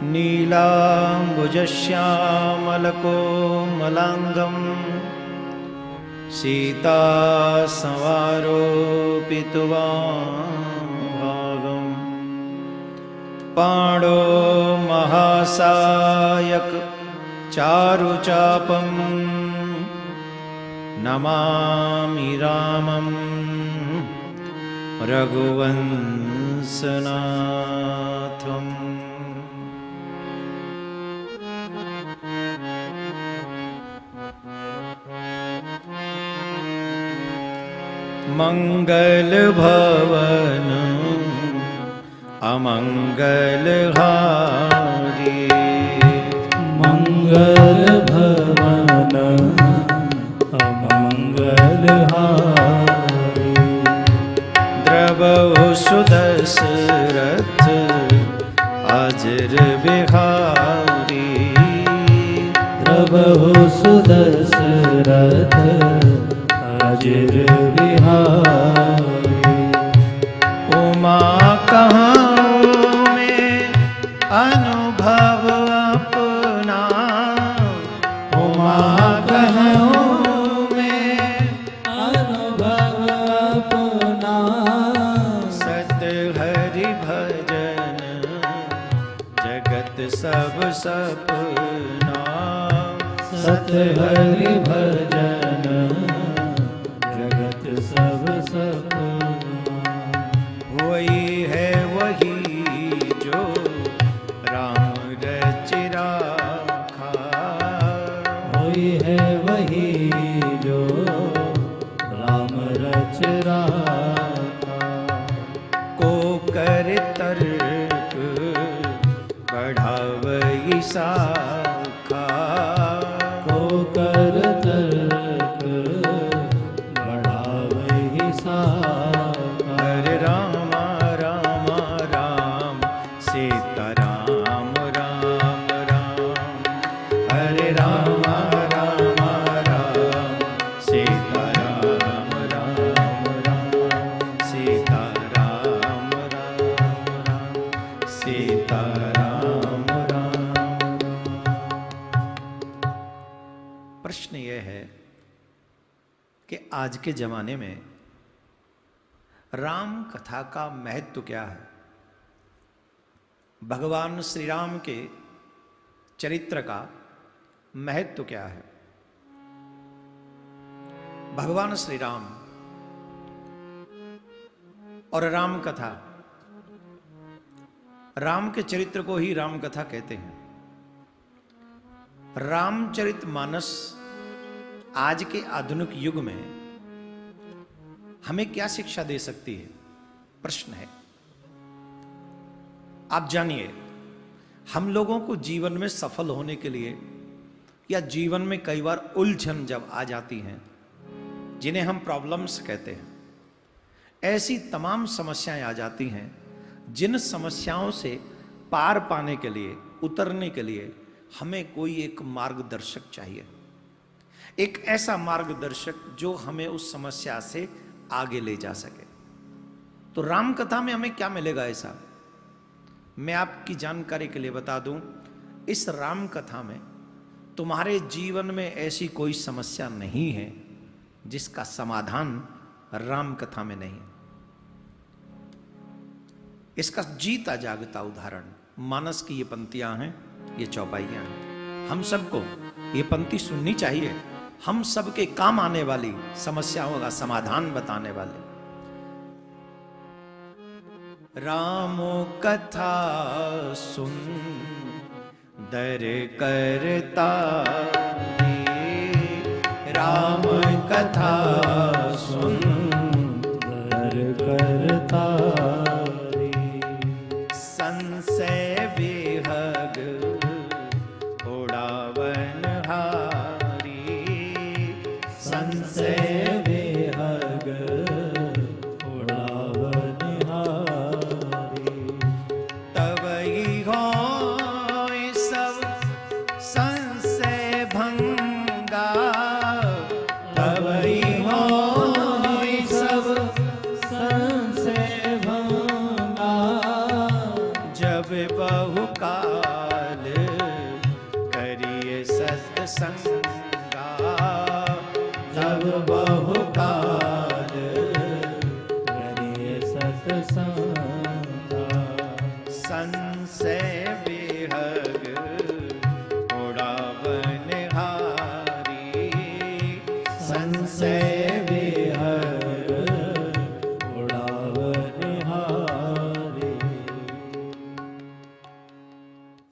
नीलाम्बुजश्यामलकोमलाङ्गं सीतासंवारोपितवान् पाणो महासायक चारुचापं नमामि रामं रघुवंशनाथम्। मंगल भवन अमंगल हारी, मंगल भवन अमंगल हारी। द्रवहु सुदशरथ अजर बिहारी, द्रवहु सुदशरथ अजर बिहारी। उमा कहाँ में अनुभव अपना, उमा कहाँ में अनुभव अपना। सत हरि भजन जगत सब सपना, सत हरि भजन जगत सब सपना। वही है वही जो राम रच राखा, वही है वही जो राम रच राखा। को कर तर्क बढ़ावई शाखा, को कर तर्क बढ़ावहि शाखा। हरे राम राम राम सीता राम राम राम, हरे राम राम राम सीता राम राम राम, सीता राम राम राम सीता राम राम। प्रश्न यह है कि आज के जमाने में राम कथा का महत्व क्या है? भगवान श्री राम के चरित्र का महत्व क्या है? भगवान श्री राम और राम कथा, राम के चरित्र को ही राम कथा कहते हैं। रामचरितमानस आज के आधुनिक युग में हमें क्या शिक्षा दे सकती है? प्रश्न है। आप जानिए, हम लोगों को जीवन में सफल होने के लिए या जीवन में कई बार उलझन जब आ जाती हैं, जिन्हें हम प्रॉब्लम्स कहते हैं, ऐसी तमाम समस्याएं आ जाती हैं जिन समस्याओं से पार पाने के लिए, उतरने के लिए हमें कोई एक मार्गदर्शक चाहिए। एक ऐसा मार्गदर्शक जो हमें उस समस्या से आगे ले जा सके। तो राम कथा में हमें क्या मिलेगा ऐसा? मैं आपकी जानकारी के लिए बता दूं, इस राम कथा में तुम्हारे जीवन में ऐसी कोई समस्या नहीं है जिसका समाधान राम कथा में नहीं। इसका जीता जागता उदाहरण मानस की ये पंक्तियां हैं, ये चौपाइयां हैं। हम सबको ये पंक्ति सुननी चाहिए, हम सबके काम आने वाली समस्याओं का समाधान बताने वाले। रामो कथा सुन दर करता, राम कथा सुन दर करता। संशय विहग उड़ावन हारी, संशय विहग उड़ावन हारी। तवई हो सब संशय भंगा, तवई हो संगा। जब बहुकाल करे सत्संगा। संशय विहग उड़ावनहारी। संशय विहग उड़ावनहारी।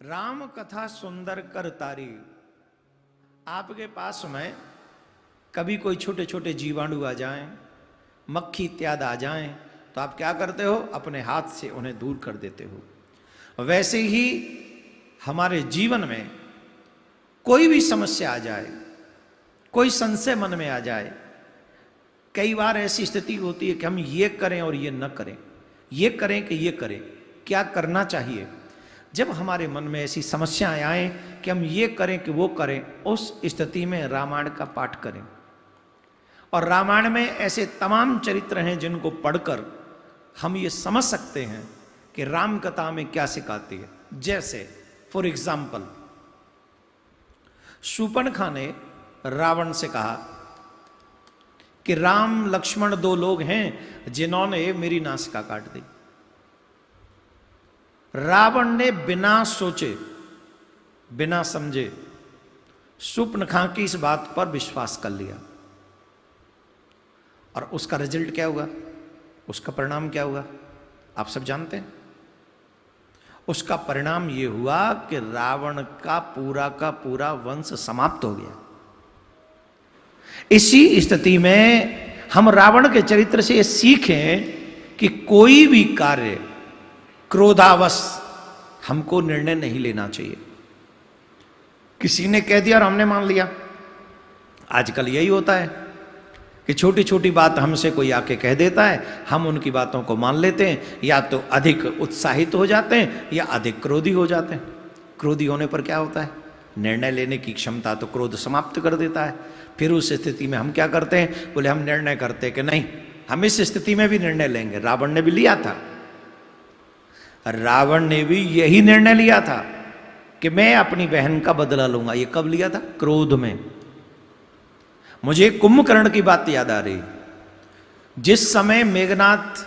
राम कथा सुंदर कर तारी। आपके पास में कभी कोई छोटे छोटे जीवाणु आ जाएं, मक्खी इत्यादि आ जाएं, तो आप क्या करते हो? अपने हाथ से उन्हें दूर कर देते हो। वैसे ही हमारे जीवन में कोई भी समस्या आ जाए, कोई संशय मन में आ जाए, कई बार ऐसी स्थिति होती है कि हम ये करें और ये न करें, ये करें कि ये करें, क्या करना चाहिए। जब हमारे मन में ऐसी समस्याएं आए कि हम ये करें कि वो करें, उस स्थिति में रामायण का पाठ करें। और रामायण में ऐसे तमाम चरित्र हैं जिनको पढ़कर हम ये समझ सकते हैं कि राम कथा में क्या सिखाती है। जैसे फॉर एग्जाम्पल, शूर्पणखा ने रावण से कहा कि राम लक्ष्मण दो लोग हैं जिन्होंने मेरी नासिका काट दी। रावण ने बिना सोचे बिना समझे शूर्पणखा की इस बात पर विश्वास कर लिया। और उसका रिजल्ट क्या हुआ? उसका परिणाम क्या हुआ? आप सब जानते हैं। उसका परिणाम यह हुआ कि रावण का पूरा वंश समाप्त हो गया। इसी स्थिति में हम रावण के चरित्र से सीखें कि कोई भी कार्य क्रोधावश हमको निर्णय नहीं लेना चाहिए। किसी ने कह दिया और हमने मान लिया। आजकल यही होता है कि छोटी छोटी बात हमसे कोई आके कह देता है, हम उनकी बातों को मान लेते हैं, या तो अधिक उत्साहित हो जाते हैं या अधिक क्रोधी हो जाते हैं। क्रोधी होने पर क्या होता है? निर्णय लेने की क्षमता तो क्रोध समाप्त कर देता है। फिर उस स्थिति में हम क्या करते हैं? बोले हम निर्णय करते कि नहीं, हम इस स्थिति में भी निर्णय लेंगे। रावण ने भी लिया था, रावण ने भी यही निर्णय लिया था कि मैं अपनी बहन का बदला लूंगा। ये कब लिया था? क्रोध में। मुझे कुंभकर्ण की बात याद आ रही। जिस समय मेघनाथ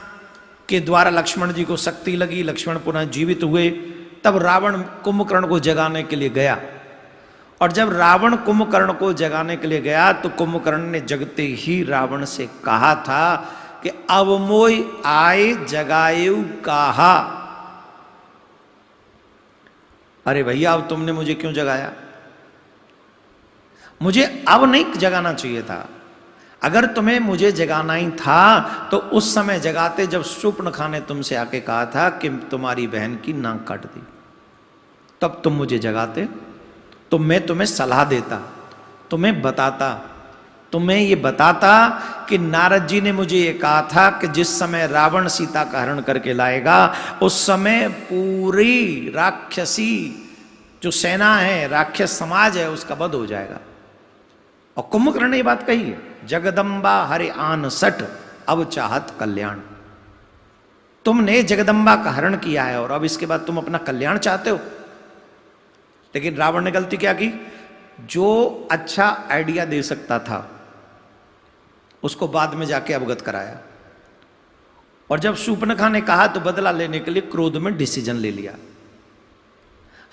के द्वारा लक्ष्मण जी को शक्ति लगी, लक्ष्मण पुनः जीवित हुए, तब रावण कुंभकर्ण को जगाने के लिए गया। और जब रावण कुंभकर्ण को जगाने के लिए गया तो कुंभकर्ण ने जगते ही रावण से कहा था कि अब मोय आए जगाएऊ कहा। अरे भैया, अब तुमने मुझे क्यों जगाया? मुझे अब नहीं जगाना चाहिए था। अगर तुम्हें मुझे जगाना ही था तो उस समय जगाते जब शूर्पणखा ने तुमसे आके कहा था कि तुम्हारी बहन की नाक काट दी, तब तुम मुझे जगाते तो मैं तुम्हें सलाह देता, तुम्हें बताता, तुम्हें ये बताता कि नारद जी ने मुझे ये कहा था कि जिस समय रावण सीता का हरण करके लाएगा उस समय पूरी राक्षसी जो सेना है, राक्षस समाज है, उसका वध हो जाएगा। और कुंभकर्ण ने ये बात कही है, जगदम्बा हरे आन सट अब चाहत कल्याण। तुमने जगदम्बा का हरण किया है और अब इसके बाद तुम अपना कल्याण चाहते हो। लेकिन रावण ने गलती क्या की? जो अच्छा आइडिया दे सकता था उसको बाद में जाके अवगत कराया। और जब शूर्पणखा ने कहा तो बदला लेने के लिए क्रोध में डिसीजन ले लिया।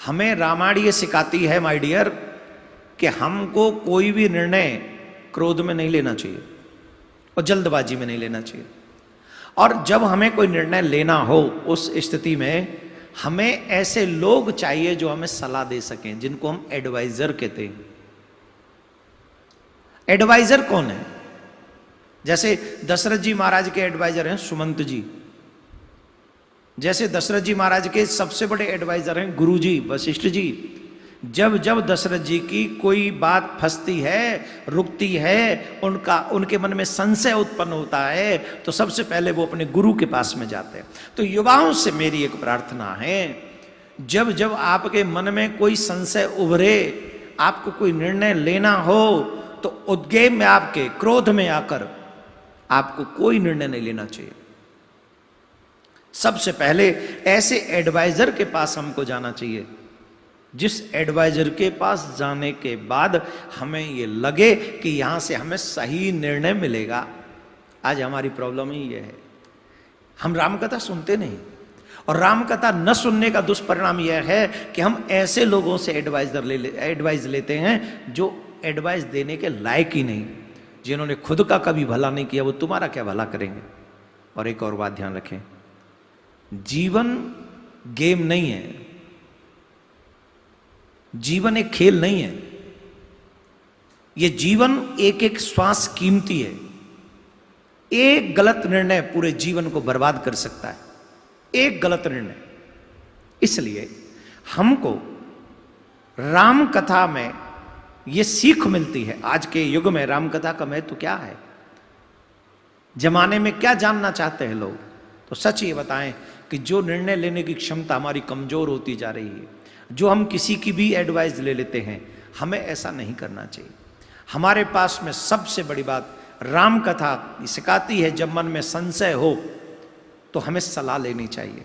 हमें रामायण ये सिखाती है माय डियर कि हमको कोई भी निर्णय क्रोध में नहीं लेना चाहिए और जल्दबाजी में नहीं लेना चाहिए। और जब हमें कोई निर्णय लेना हो उस स्थिति में हमें ऐसे लोग चाहिए जो हमें सलाह दे सकें, जिनको हम एडवाइजर कहते हैं। एडवाइजर कौन है? जैसे दशरथ जी महाराज के एडवाइजर हैं सुमंत जी। जैसे दशरथ जी महाराज के सबसे बड़े एडवाइजर हैं गुरु जी वशिष्ठ जी। जब जब दशरथ जी की कोई बात फंसती है, रुकती है, उनके मन में संशय उत्पन्न होता है तो सबसे पहले वो अपने गुरु के पास में जाते हैं। तो युवाओं से मेरी एक प्रार्थना है, जब जब आपके मन में कोई संशय उभरे, आपको कोई निर्णय लेना हो तो उद्वेग में, आपके क्रोध में आकर आपको कोई निर्णय नहीं लेना चाहिए। सबसे पहले ऐसे एडवाइजर के पास हमको जाना चाहिए जिस एडवाइजर के पास जाने के बाद हमें ये लगे कि यहां से हमें सही निर्णय मिलेगा। आज हमारी प्रॉब्लम ही ये है, हम रामकथा सुनते नहीं, और रामकथा न सुनने का दुष्परिणाम यह है कि हम ऐसे लोगों से एडवाइस लेते हैं जो एडवाइस देने के लायक ही नहीं, जिन्होंने खुद का कभी भला नहीं किया, वो तुम्हारा क्या भला करेंगे। और एक और बात ध्यान रखें, जीवन गेम नहीं है, जीवन एक खेल नहीं है। ये जीवन एक एक श्वास कीमती है। एक गलत निर्णय पूरे जीवन को बर्बाद कर सकता है, एक गलत निर्णय। इसलिए हमको राम कथा में ये सीख मिलती है। आज के युग में राम कथा का महत्व क्या है, जमाने में क्या जानना चाहते हैं लोग, तो सच ये बताएं कि जो निर्णय लेने की क्षमता हमारी कमजोर होती जा रही है, जो हम किसी की भी एडवाइस ले लेते हैं, हमें ऐसा नहीं करना चाहिए। हमारे पास में सबसे बड़ी बात राम कथा सिखाती है, जब मन में संशय हो तो हमें सलाह लेनी चाहिए।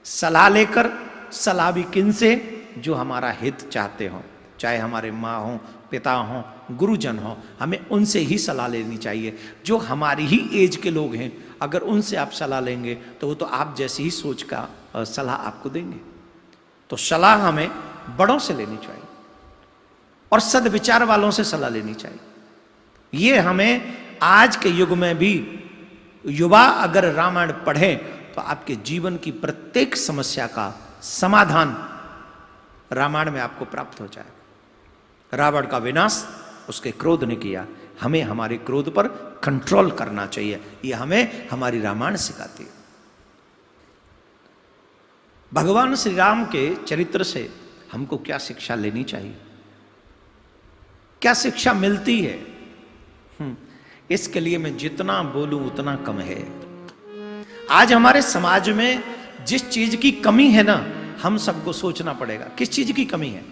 सलाह लेकर, सलाह भी किन से, जो हमारा हित चाहते हो, चाहे हमारे माँ हो, पिता हो, गुरुजन हो, हमें उनसे ही सलाह लेनी चाहिए। जो हमारी ही एज के लोग हैं, अगर उनसे आप सलाह लेंगे तो वो तो आप जैसी ही सोच का सलाह आपको देंगे। तो सलाह हमें बड़ों से लेनी चाहिए और सद्विचार वालों से सलाह लेनी चाहिए। ये हमें आज के युग में भी, युवा अगर रामायण पढ़ें तो आपके जीवन की प्रत्येक समस्या का समाधान रामायण में आपको प्राप्त हो जाए। रावण का विनाश उसके क्रोध ने किया, हमें हमारे क्रोध पर कंट्रोल करना चाहिए, ये हमें हमारी रामायण सिखाती है। भगवान श्री राम के चरित्र से हमको क्या शिक्षा लेनी चाहिए, क्या शिक्षा मिलती है, इसके लिए मैं जितना बोलूं उतना कम है। आज हमारे समाज में जिस चीज की कमी है ना, हम सबको सोचना पड़ेगा किस चीज की कमी है।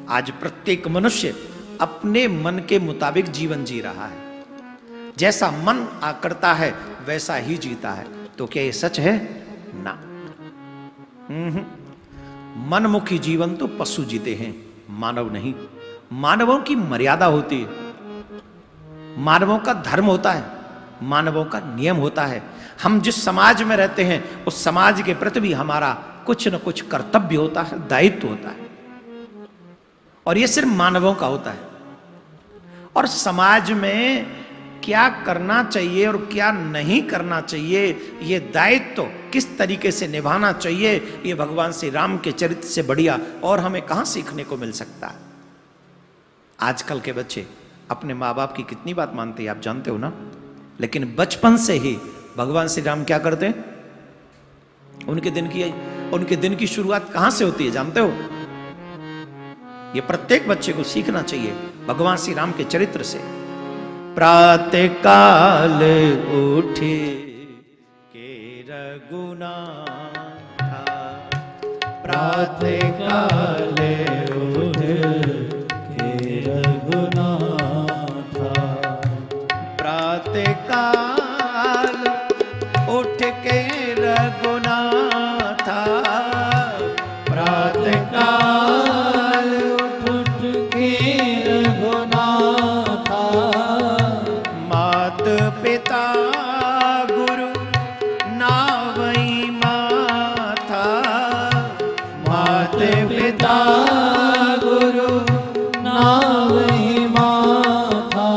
आज प्रत्येक मनुष्य अपने मन के मुताबिक जीवन जी रहा है, जैसा मन करता है वैसा ही जीता है। तो क्या ये सच है? ना, मनमुखी जीवन तो पशु जीते हैं, मानव नहीं। मानवों की मर्यादा होती है, मानवों का धर्म होता है, मानवों का नियम होता है। हम जिस समाज में रहते हैं उस समाज के प्रति भी हमारा कुछ न कुछ कर्तव्य होता है, दायित्व होता है, और यह सिर्फ मानवों का होता है। और समाज में क्या करना चाहिए और क्या नहीं करना चाहिए, ये दायित्व किस तरीके से निभाना चाहिए, ये भगवान श्री राम के चरित्र से बढ़िया और हमें कहां सीखने को मिल सकता है। आजकल के बच्चे अपने माँ बाप की कितनी बात मानते हैं आप जानते हो ना, लेकिन बचपन से ही भगवान श्री राम क्या करते हैं, उनके दिन की शुरुआत कहां से होती है जानते हो? ये प्रत्येक बच्चे को सीखना चाहिए भगवान श्री राम के चरित्र से। प्रातः काल उठे के रघुनाथा, प्रातः काल उठ के रघुनाथा, प्रातः काल उठ के रघुनाथा, प्रातः काल उठ के रघुनाथा, मात पिता गुरु नावई माथा, मात पिता गुरु नावई माथा,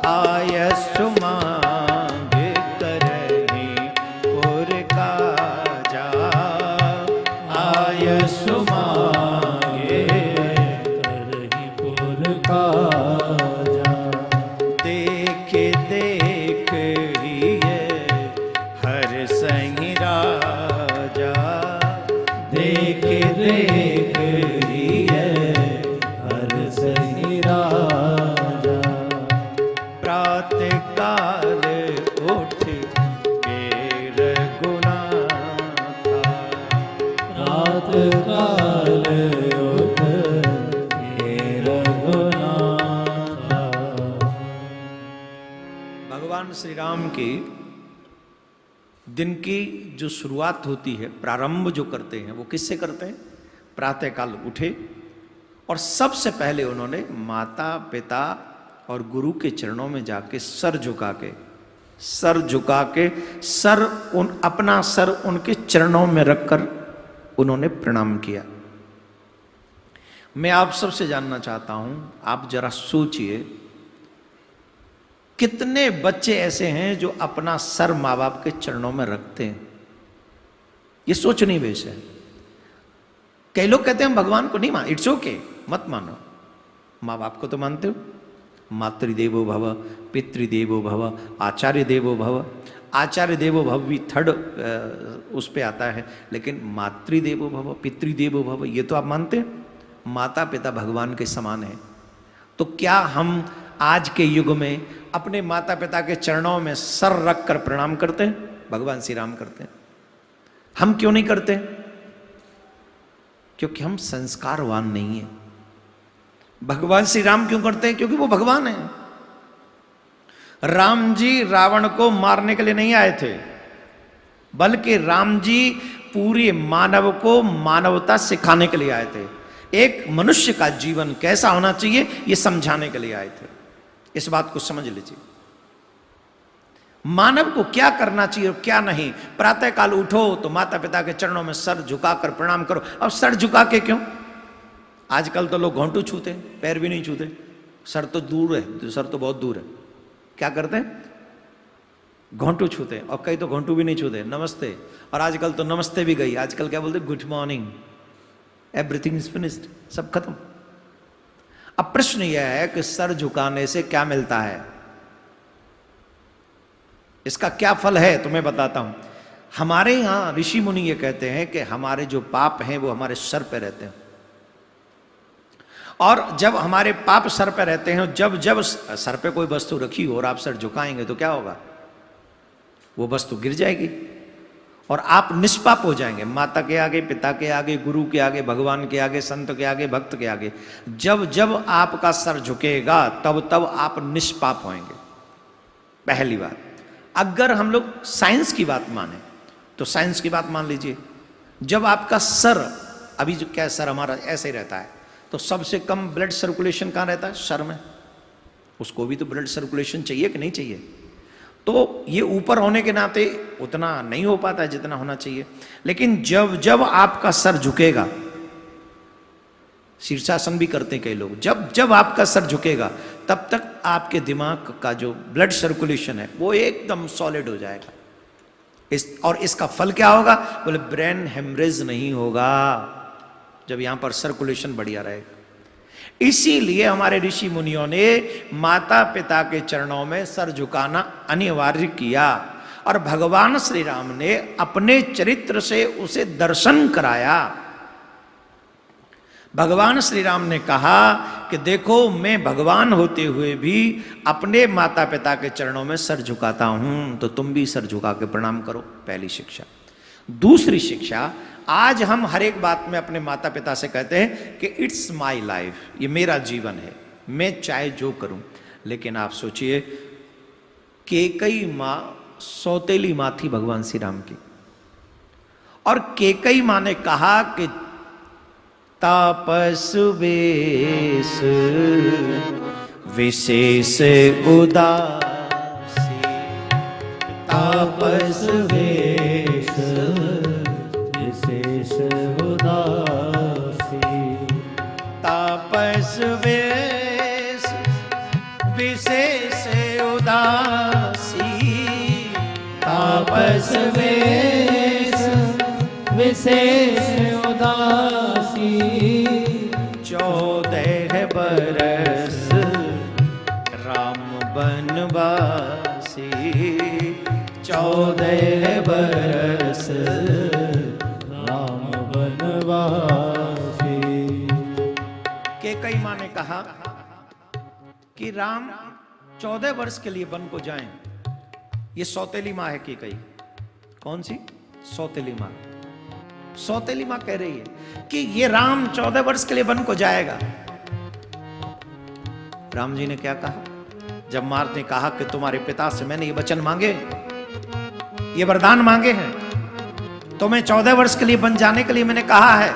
आयसु मांग करहि पुर काजा, आयसु मांगे करहि पुर काजा, देख देख हिय हर सही राजा, देख देख हिय हर सही राजा, प्रातः काल उठ के रघुनाथा, रात काल उठ के रघुनाथा। भगवान श्री राम की दिन की जो शुरुआत होती है, प्रारंभ जो करते हैं वो किससे करते हैं? प्रातःकाल उठे और सबसे पहले उन्होंने माता पिता और गुरु के चरणों में जाके सर झुका के अपना सर उनके चरणों में रखकर उन्होंने प्रणाम किया। मैं आप सबसे जानना चाहता हूं, आप जरा सोचिए, कितने बच्चे ऐसे हैं जो अपना सर माँ बाप के चरणों में रखते हैं? ये सोचनी विषय है। कई लोग कहते हैं हम भगवान को नहीं मान, इट्स ओके, मत मानो। माँ बाप को तो मानते हो, मातृदेवो भव, पितृदेवो भव, आचार्य देवो भव। आचार्य देवो भव भी थर्ड उस पे आता है, लेकिन मातृदेवो भव, पितृदेवो भव ये तो आप मानते हैं। माता पिता भगवान के समान है। तो क्या हम आज के युग में अपने माता पिता के चरणों में सर रखकर प्रणाम करते हैं? भगवान श्री राम करते हैं, हम क्यों नहीं करते? क्योंकि हम संस्कारवान नहीं है। भगवान श्री राम क्यों करते हैं? क्योंकि वो भगवान है। राम जी रावण को मारने के लिए नहीं आए थे, बल्कि राम जी पूरे मानव को मानवता सिखाने के लिए आए थे। एक मनुष्य का जीवन कैसा होना चाहिए ये समझाने के लिए आए थे। इस बात को समझ लीजिए, मानव को क्या करना चाहिए और क्या नहीं। प्रातःकाल उठो तो माता पिता के चरणों में सर झुकाकर प्रणाम करो। अब सर झुका के क्यों? आजकल तो लोग घोंटू छूते, पैर भी नहीं छूते। सर तो दूर है, सर तो बहुत दूर है। क्या करते हैं? घोंटू छूते, और कई तो घोंटू भी नहीं छूते, नमस्ते। और आजकल तो नमस्ते भी गई, आजकल क्या बोलते? Good morning, everything is finished, सब खत्म। अब प्रश्न यह है कि सर झुकाने से क्या मिलता है, इसका क्या फल है, तुम्हें बताता हूं। हमारे यहां ऋषि मुनि ये कहते हैं कि हमारे जो पाप हैं वो हमारे सर पे रहते हैं, और जब हमारे पाप सर पे रहते हैं, जब जब सर पे कोई वस्तु रखी हो और आप सर झुकाएंगे तो क्या होगा? वो वस्तु गिर जाएगी और आप निष्पाप हो जाएंगे। माता के आगे, पिता के आगे, गुरु के आगे, भगवान के आगे, संत के आगे, भक्त के आगे। जब जब आपका सर झुकेगा तब तब आप निष्पाप होंगे। पहली बात। अगर हम लोग साइंस की बात माने तो साइंस की बात मान लीजिए, जब आपका सर, अभी जो क्या सर हमारा ऐसे ही रहता है, तो सबसे कम ब्लड सर्कुलेशन कहाँ रहता है? सर में। उसको भी तो ब्लड सर्कुलेशन चाहिए कि नहीं चाहिए? तो ये ऊपर होने के नाते उतना नहीं हो पाता है जितना होना चाहिए। लेकिन जब जब आपका सर झुकेगा, शीर्षासन भी करते हैं कई लोग, जब जब आपका सर झुकेगा तब तक आपके दिमाग का जो ब्लड सर्कुलेशन है वो एकदम सॉलिड हो जाएगा। और इसका फल क्या होगा? बोले ब्रेन हेमरेज नहीं होगा, जब यहां पर सर्कुलेशन बढ़िया रहेगा। इसीलिए हमारे ऋषि मुनियों ने माता पिता के चरणों में सर झुकाना अनिवार्य किया, और भगवान श्री राम ने अपने चरित्र से उसे दर्शन कराया। भगवान श्री राम ने कहा कि देखो, मैं भगवान होते हुए भी अपने माता पिता के चरणों में सर झुकाता हूं, तो तुम भी सर झुका के प्रणाम करो। पहली शिक्षा। दूसरी शिक्षा, आज हम हर एक बात में अपने माता पिता से कहते हैं कि इट्स माई लाइफ, ये मेरा जीवन है, मैं चाहे जो करूं। लेकिन आप सोचिए, केकई मां सौतेली मां थी भगवान श्री राम की, और केकई मां ने कहा कि तापस वेश विशेष उदासी, तापस वेश विशेष उदासी, तापस वेश विशेष उदासी, तापस वेश विशेष उदासी, 14 बरस राम बनवासी, 14 बरस राम बनवासी। केकई मां ने कहा कि राम 14 वर्ष के लिए वन को जाएं। ये सौतेली मां है केकई। कौन सी? सौतेली मां। सौतेली मां कह रही है कि ये राम 14 वर्ष के लिए वन को जाएगा। राम जी ने क्या कहा? जब मार ने कहा कि तुम्हारे पिता से मैंने ये वचन मांगे, ये वरदान मांगे हैं, तो मैं 14 वर्ष के लिए वन जाने के लिए मैंने कहा है,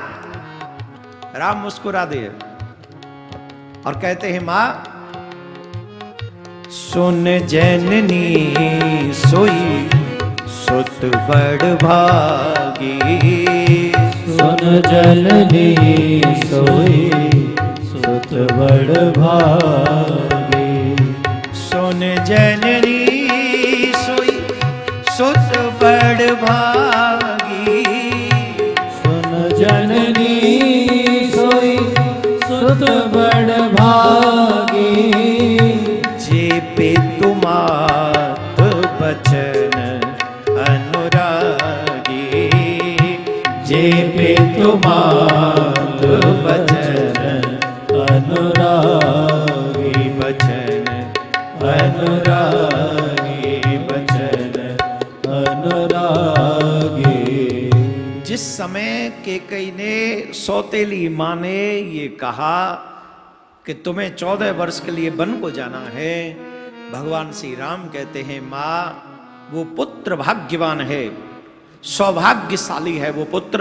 राम मुस्कुरा दिए और कहते हैं मां सुन जननी सोई सुत बड़ भागी, सुन जननी सोई सुत बड़ भागी, सुन जननी सोई सुत बड़ भागी, सुन जननी सोई सुत बड़ भागी, जे पे तुमात बचन अनुरागी, जे पे तुमात बचन अनुरागी, बचन अनुरागी बचन अनुरागी। जिस समय केकई ने सौतेली माँ ने ये कहा कि तुम्हें 14 वर्ष के लिए वन को जाना है, भगवान श्री राम कहते हैं माँ वो पुत्र भाग्यवान है, सौभाग्यशाली है वो पुत्र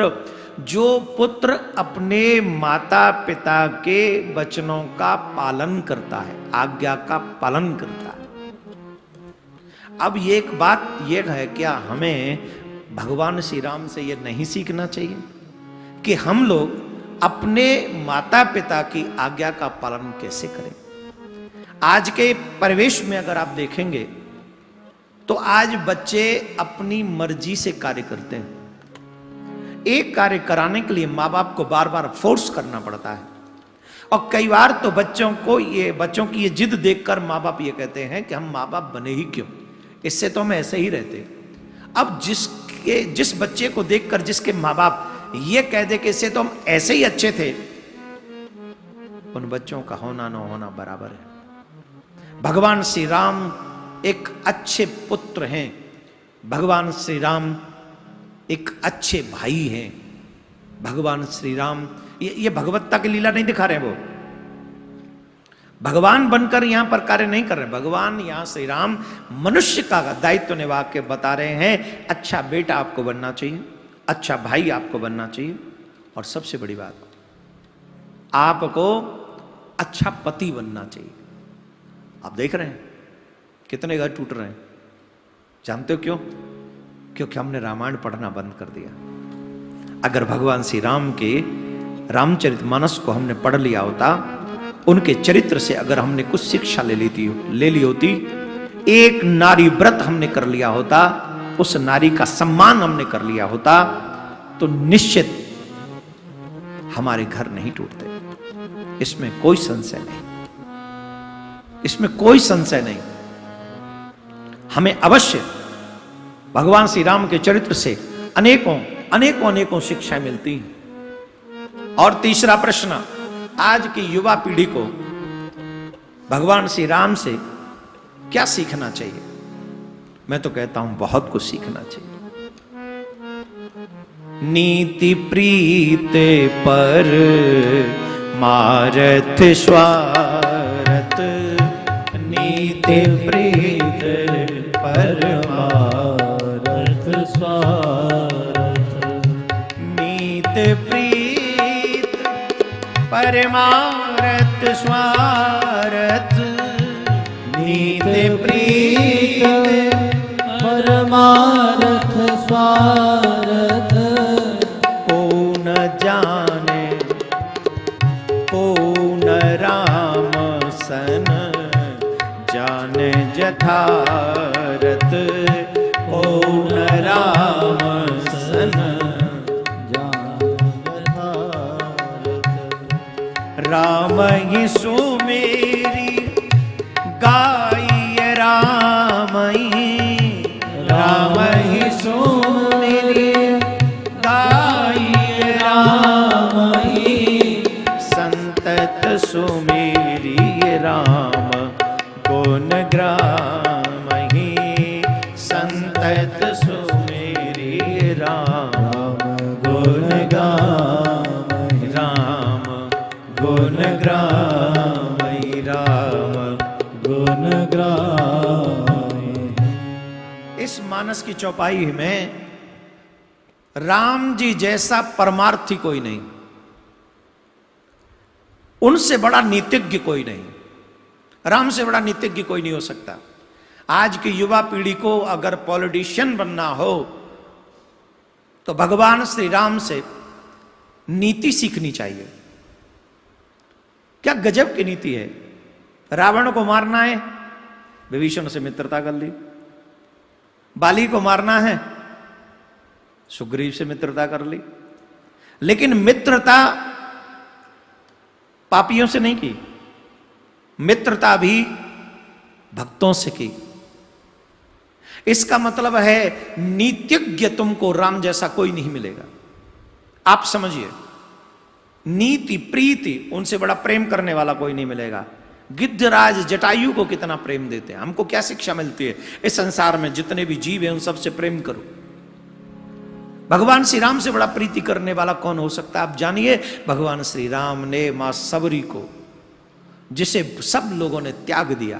जो पुत्र अपने माता पिता के वचनों का पालन करता है, आज्ञा का पालन करता है। अब ये एक बात ये है, क्या हमें भगवान श्री राम से ये नहीं सीखना चाहिए कि हम लोग अपने माता पिता की आज्ञा का पालन कैसे करें? आज के परिवेश में अगर आप देखेंगे तो आज बच्चे अपनी मर्जी से कार्य करते हैं। एक कार्य कराने के लिए माँ बाप को बार बार फोर्स करना पड़ता है और कई बार तो बच्चों की ये जिद देखकर माँ बाप ये कहते हैं कि हम माँ बाप बने ही क्यों, इससे तो हम ऐसे ही रहते। अब जिस बच्चे को देखकर जिसके माँ बाप ये कह दे कि इससे तो हम ऐसे ही अच्छे थे, उन बच्चों का होना न होना बराबर है। भगवान श्री राम एक अच्छे पुत्र हैं, भगवान श्री राम एक अच्छे भाई हैं। भगवान श्री राम ये भगवत्ता की लीला नहीं दिखा रहे, वो भगवान बनकर यहां पर कार्य नहीं कर रहे। भगवान यहां श्री राम मनुष्य का दायित्व निभा के बता रहे हैं, अच्छा बेटा आपको बनना चाहिए, अच्छा भाई आपको बनना चाहिए, और सबसे बड़ी बात आपको अच्छा पति बनना चाहिए। आप देख रहे हैं कितने घर टूट रहे हैं, जानते हो क्यों? क्योंकि हमने रामायण पढ़ना बंद कर दिया। अगर भगवान श्री राम के रामचरितमानस को हमने पढ़ लिया होता, उनके चरित्र से अगर हमने कुछ शिक्षा ले ली होती, एक नारी व्रत हमने कर लिया होता, उस नारी का सम्मान हमने कर लिया होता, तो निश्चित हमारे घर नहीं टूटते। इसमें कोई संशय नहीं, इसमें कोई संशय नहीं। हमें अवश्य भगवान श्री राम के चरित्र से अनेकों शिक्षाएं मिलती हैं। और तीसरा प्रश्न, आज की युवा पीढ़ी को भगवान श्री राम से क्या सीखना चाहिए? मैं तो कहता हूं बहुत कुछ सीखना चाहिए। नीति प्रीत पर मारथ स्वारथ, नीति प्रीत पर मारथ स्वारथ, नीति प्रीत परमारथ स्वारथ, नीति प्रीत परमारथ स्वारथ, को न जाने को न राम सन जाने जथारथ, को न राम सन राम ही सुमेरी गाय राम ही, राम ही सुमेरी गाय राम ही, संतत सुमेरी राम गुण ग्राम ही, संतत सुमेरी राम गुण गाम, राम गुण ग्राम, राम गुण ग्राम। इस मानस की चौपाई में राम जी जैसा परमार्थी कोई नहीं। उनसे बड़ा नीतिज्ञ कोई नहीं, राम से बड़ा नीतिज्ञ कोई नहीं हो सकता। आज की युवा पीढ़ी को अगर पॉलिटिशियन बनना हो तो भगवान श्री राम से नीति सीखनी चाहिए। क्या गजब की नीति है। रावण को मारना है, विभीषण से मित्रता कर ली। बाली को मारना है, सुग्रीव से मित्रता कर ली। लेकिन मित्रता पापियों से नहीं की, मित्रता भी भक्तों से की। इसका मतलब है नीतिज्ञ तुमको राम जैसा कोई नहीं मिलेगा। आप समझिए, नीति प्रीति उनसे बड़ा प्रेम करने वाला कोई नहीं मिलेगा। गिद्धराज जटायु को कितना प्रेम देते हैं। हमको क्या शिक्षा मिलती है, इस संसार में जितने भी जीव हैं उन सबसे प्रेम करो। भगवान श्री राम से बड़ा प्रीति करने वाला कौन हो सकता है। आप जानिए, भगवान श्री राम ने मां सबरी को, जिसे सब लोगों ने त्याग दिया,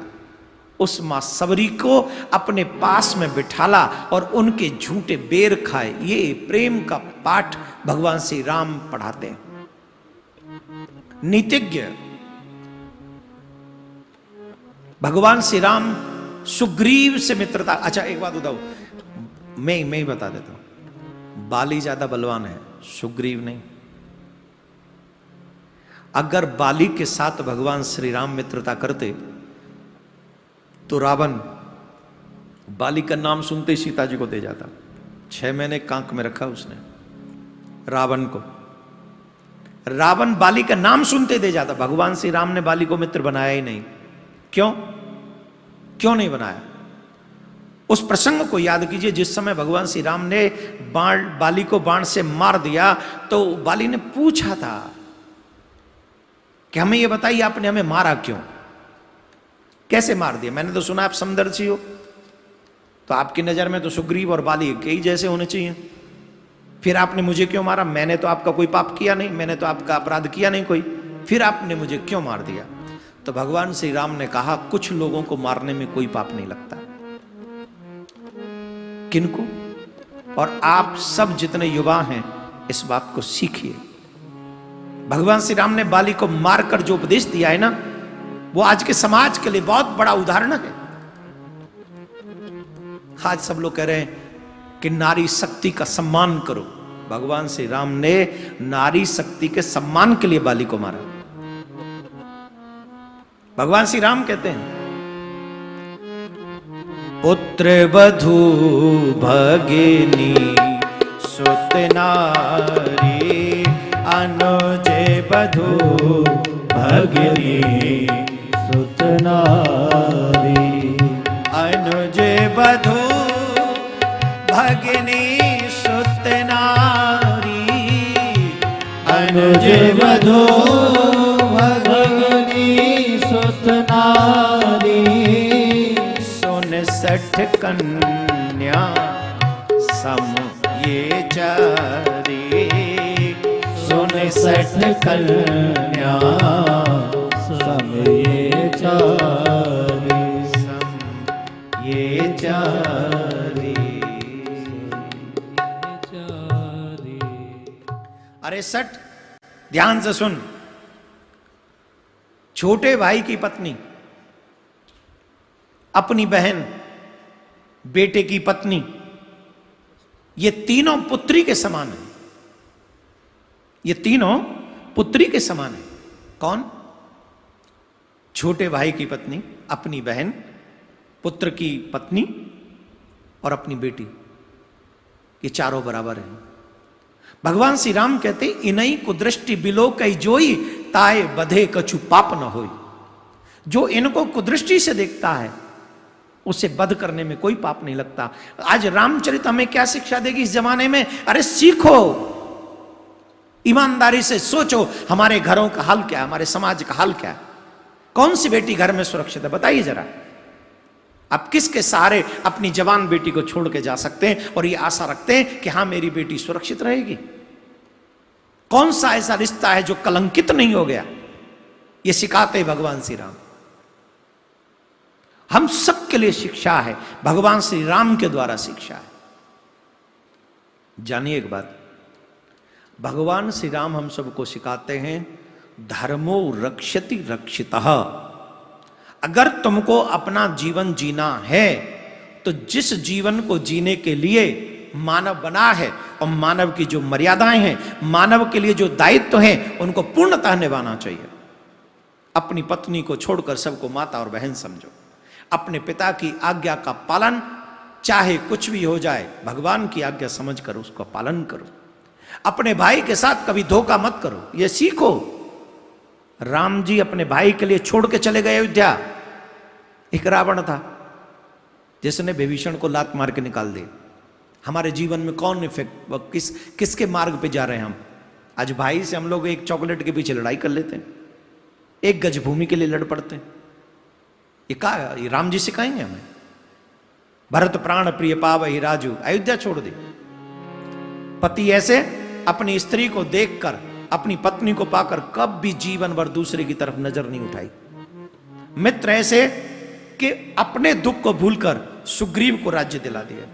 उस मां सबरी को अपने पास में बिठाला और उनके झूठे बेर खाए। ये प्रेम का पाठ भगवान श्री राम पढ़ाते हैं। नीतिज्ञ भगवान श्री राम सुग्रीव से मित्रता। अच्छा एक बात बताओ, मैं ही बता देता हूं, बाली ज्यादा बलवान है, सुग्रीव नहीं। अगर बाली के साथ भगवान श्री राम मित्रता करते तो रावण बाली का नाम सुनते ही सीता जी को दे जाता। 6 महीने कांक में रखा उसने रावण को। रावण बाली का नाम सुनते दे जाता। भगवान श्री राम ने बाली को मित्र बनाया ही नहीं। क्यों नहीं बनाया? उस प्रसंग को याद कीजिए, जिस समय भगवान श्री राम ने बाली को बाण से मार दिया तो बाली ने पूछा था कि हमें यह बताइए आपने हमें मारा क्यों, कैसे मार दिया? मैंने तो सुना आप समदर्शी हो, तो आपकी नजर में तो सुग्रीव और बाली एक ही जैसे होने चाहिए, फिर आपने मुझे क्यों मारा? मैंने तो आपका कोई पाप किया नहीं, मैंने तो आपका अपराध किया नहीं कोई, फिर आपने मुझे क्यों मार दिया? तो भगवान श्री राम ने कहा, कुछ लोगों को मारने में कोई पाप नहीं लगता। किनको? और आप सब जितने युवा हैं इस बात को सीखिए। भगवान श्री राम ने बाली को मारकर जो उपदेश दिया है ना, वो आज के समाज के लिए बहुत बड़ा उदाहरण है। आज सब लोग कह रहे हैं कि नारी शक्ति का सम्मान करो। भगवान श्री राम ने नारी शक्ति के सम्मान के लिए बाली को मारा। भगवान श्री राम कहते हैं, पुत्र वधू भगिनी सुत नारी, अनुजे वधू भगिनी सुत नारी, अनुजे वधू भगिनी सुत नारी, अनुजे वधू भगिनी सुत नारी, 69 कन्या सम ये चारी, 69 कन्या सम ये चारी, सम ये चारी। अरे सठ, ध्यान से सुन। छोटे भाई की पत्नी, अपनी बहन, बेटे की पत्नी, ये तीनों पुत्री के समान है। ये तीनों पुत्री के समान है। कौन? छोटे भाई की पत्नी, अपनी बहन, पुत्र की पत्नी और अपनी बेटी, ये चारों बराबर हैं। भगवान श्री राम कहते, इनई कुदृष्टि बिलो कई जोई, ताए बधे कछु पाप न होई। जो इनको कुदृष्टि से देखता है उसे वध करने में कोई पाप नहीं लगता। आज रामचरित हमें क्या शिक्षा देगी इस जमाने में? अरे सीखो, ईमानदारी से सोचो, हमारे घरों का हाल क्या है, हमारे समाज का हाल क्या है। कौन सी बेटी घर में सुरक्षित है, बताइए जरा। आप किसके सहारे अपनी जवान बेटी को छोड़ के जा सकते हैं और ये आशा रखते हैं कि हां मेरी बेटी सुरक्षित रहेगी? कौन सा ऐसा रिश्ता है जो कलंकित नहीं हो गया? ये सिखाते भगवान श्री राम। हम सबके लिए शिक्षा है, भगवान श्री राम के द्वारा शिक्षा है। जानिए एक बात, भगवान श्री राम हम सबको सिखाते हैं, धर्मो रक्षति रक्षितः। अगर तुमको अपना जीवन जीना है तो जिस जीवन को जीने के लिए मानव बना है और मानव की जो मर्यादाएं हैं, मानव के लिए जो दायित्व हैं, उनको पूर्णतः निभाना चाहिए। अपनी पत्नी को छोड़कर सबको माता और बहन समझो। अपने पिता की आज्ञा का पालन, चाहे कुछ भी हो जाए, भगवान की आज्ञा समझकर उसका पालन करो। अपने भाई के साथ कभी धोखा मत करो, यह सीखो। राम जी अपने भाई के लिए छोड़ के चले गए अयोध्या। एक रावण था जिसने विभीषण को लात मार के निकाल दिया। हमारे जीवन में कौन इफेक्ट, किसके मार्ग पे जा रहे हैं हम? आज भाई से हम लोग एक चॉकलेट के पीछे लड़ाई कर लेते हैं, एक गज भूमि के लिए लड़ पड़ते हैं। ये राम जी सिखाएंगे हमें? भरत प्राण प्रिय पावहि राजू, अयोध्या छोड़ दी। पति ऐसे अपनी स्त्री को देखकर, अपनी पत्नी को पाकर कब भी जीवन भर दूसरे की तरफ नजर नहीं उठाई। मित्र ऐसे कि अपने दुख को भूलकर सुग्रीव को राज्य दिला दिया।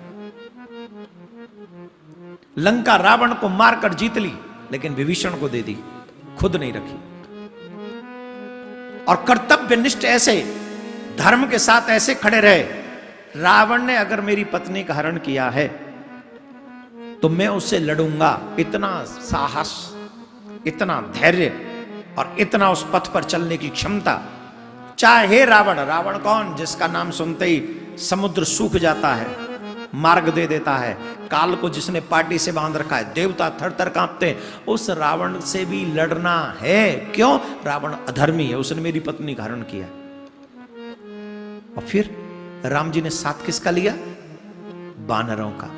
लंका रावण को मारकर जीत ली, लेकिन विभीषण को दे दी, खुद नहीं रखी। और कर्तव्यनिष्ठ ऐसे, धर्म के साथ ऐसे खड़े रहे। रावण ने अगर मेरी पत्नी का हरण किया है तो मैं उससे लड़ूंगा। इतना साहस, इतना धैर्य और इतना उस पथ पर चलने की क्षमता। चाहे रावण, रावण कौन? जिसका नाम सुनते ही समुद्र सूख जाता है, मार्ग दे देता है। काल को जिसने पार्टी से बांध रखा है, देवता थर थर कांपते हैं। उस रावण से भी लड़ना है। क्यों? रावण अधर्मी है, उसने मेरी पत्नी का हरण किया। और फिर राम जी ने साथ किसका लिया? बानरों का।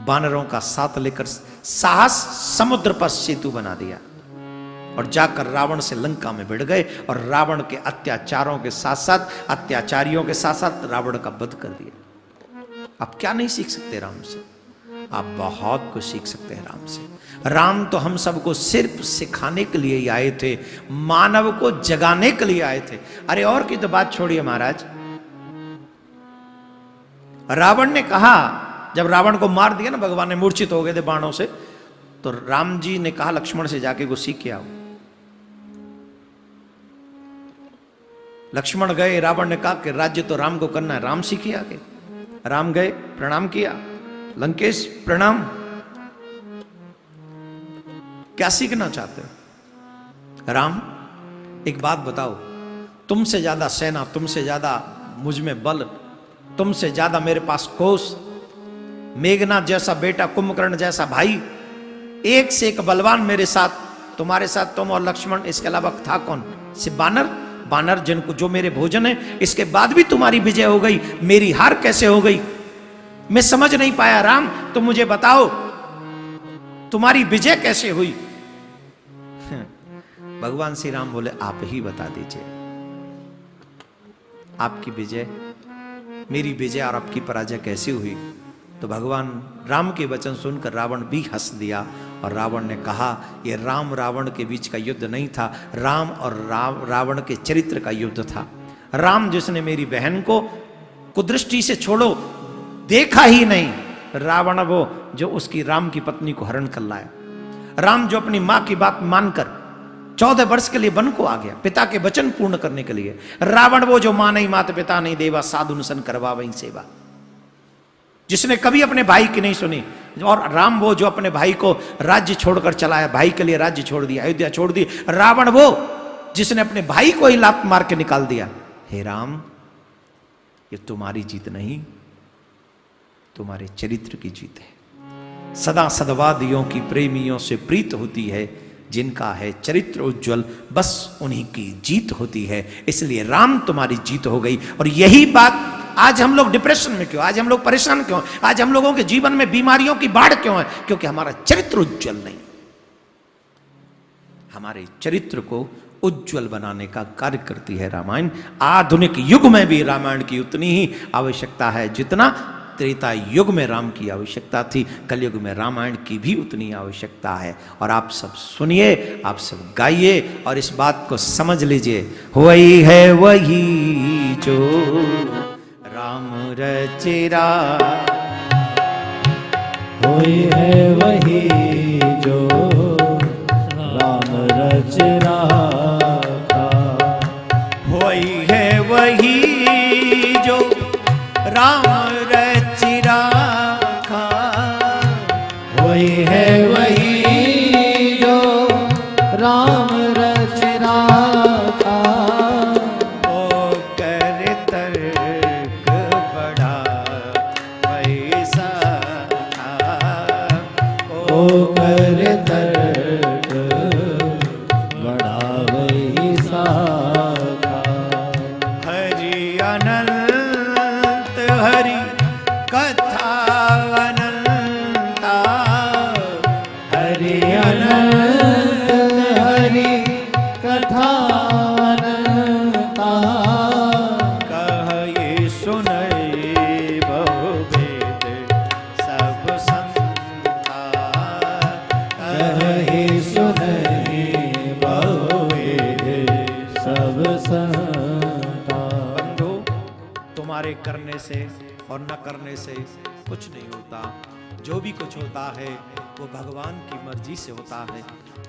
बानरों का साथ लेकर साहस समुद्र पर सेतु बना दिया और जाकर रावण से लंका में भिड़ गए और रावण के अत्याचारों के साथ साथ, अत्याचारियों के साथ साथ रावण का वध कर दिया। आप क्या नहीं सीख सकते राम से? आप बहुत कुछ सीख सकते हैं राम से। राम तो हम सबको सिर्फ सिखाने के लिए ही आए थे, मानव को जगाने के लिए आए थे। अरे और की तो बात छोड़िए महाराज। रावण ने कहा, जब रावण को मार दिया ना, भगवान ने मूर्छित हो गए थे बाणों से, तो राम जी ने कहा लक्ष्मण से जाके वो सीख के आओ। लक्ष्मण गए, रावण ने कहा कि राज्य तो राम को करना है, राम सीखे आगे। राम गए, प्रणाम किया, लंकेश प्रणाम। क्या सीखना चाहते हो? राम एक बात बताओ, तुमसे ज्यादा सेना, तुमसे ज्यादा मुझ में बल, तुमसे ज्यादा मेरे पास कोष, मेघनाथ जैसा बेटा, कुंभकर्ण जैसा भाई, एक से एक बलवान मेरे साथ, तुम्हारे साथ तुम और लक्ष्मण, इसके अलावा था कौन? सिर्फ बानर। बानर जिनको जो मेरे भोजन है, इसके बाद भी तुम्हारी विजय हो गई, मेरी हार कैसे हो गई? मैं समझ नहीं पाया। राम तुम मुझे बताओ, तुम्हारी विजय कैसे हुई? भगवान श्री राम बोले आप ही बता दीजिए, आपकी विजय, मेरी विजय और आपकी पराजय कैसी हुई? तो भगवान राम के वचन सुनकर रावण भी हंस दिया और रावण ने कहा, यह राम रावण के बीच का युद्ध नहीं था, राम और रावण के चरित्र का युद्ध था। राम जिसने मेरी बहन को कुदृष्टि से छोड़ो देखा ही नहीं, रावण वो जो उसकी राम की पत्नी को हरण कर लाया। राम जो अपनी मां की बात मानकर 14 वर्ष के लिए वन को आ गया, पिता के वचन पूर्ण करने के लिए। रावण वो जो मां नहीं, माता पिता नहीं देवा, साधु सन करवा वही सेवा, जिसने कभी अपने भाई की नहीं सुनी। और राम वो जो अपने भाई को राज्य छोड़कर चलाया, भाई के लिए राज्य छोड़ दिया, अयोध्या छोड़ दी। रावण वो जिसने अपने भाई को ही लात मार के निकाल दिया। हे राम, ये तुम्हारी जीत नहीं, तुम्हारे चरित्र की जीत है। सदा सदवादियों की प्रेमियों से प्रीत होती है, जिनका है चरित्र उज्जवल, बस उन्हीं की जीत होती है। इसलिए राम तुम्हारी जीत हो गई। और यही बात आज हम लोग डिप्रेशन में क्यों, आज हम लोग परेशान क्यों, आज हम लोगों के जीवन में बीमारियों की बाढ़ क्यों है? क्योंकि हमारा चरित्र उज्जवल नहीं। हमारे चरित्र को उज्जवल बनाने का कार्य करती है रामायण। आधुनिक युग में भी रामायण की उतनी ही आवश्यकता है जितना त्रेता युग में राम की आवश्यकता थी, कलयुग में रामायण की भी उतनी आवश्यकता है। और आप सब सुनिए, आप सब गाइए और इस बात को समझ लीजिए, वही है वही जो राम रचिरा, वही है वही जो राम रचिरा। वही जो राम रच राखा। ओ कर तर्क बड़ा वैसा था। ओ कर तर्क बड़ा वही साखा। हरि अनंत हरि कथा अनंता। हरि अनंत हरि कथा अनंता। कहे सुनई बहु वेद सब संता। कहे सुनहि बहु वेद सब संता। बंधु, तुम्हारे करने से और न करने से कुछ नहीं होता। जो भी कुछ होता है वो भगवान की मर्जी से होता है।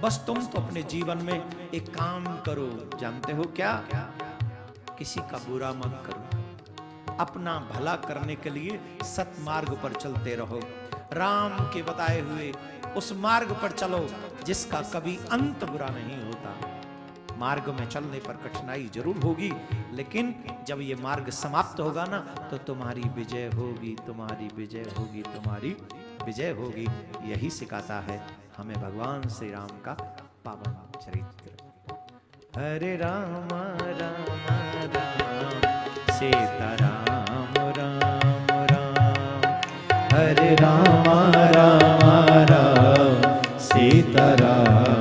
बस तुम तो अपने जीवन में एक काम करो, जानते हो क्या? किसी का बुरा मत करो, अपना भला करने के लिए सत्मार्ग पर चलते रहो। राम के बताए हुए उस मार्ग पर चलो जिसका कभी अंत बुरा नहीं होता। मार्ग में चलने पर कठिनाई जरूर होगी, लेकिन जब ये मार्ग समाप्त होगा ना तो तुम्हारी विजय होगी, तुम्हारी विजय होगी, तुम्हारी विजय होगी। यही सिखाता है हमें भगवान श्री राम का पावन चरित्र। हरे राम राम राम सीताराम राम राम। हरे राम राम राम सीताराम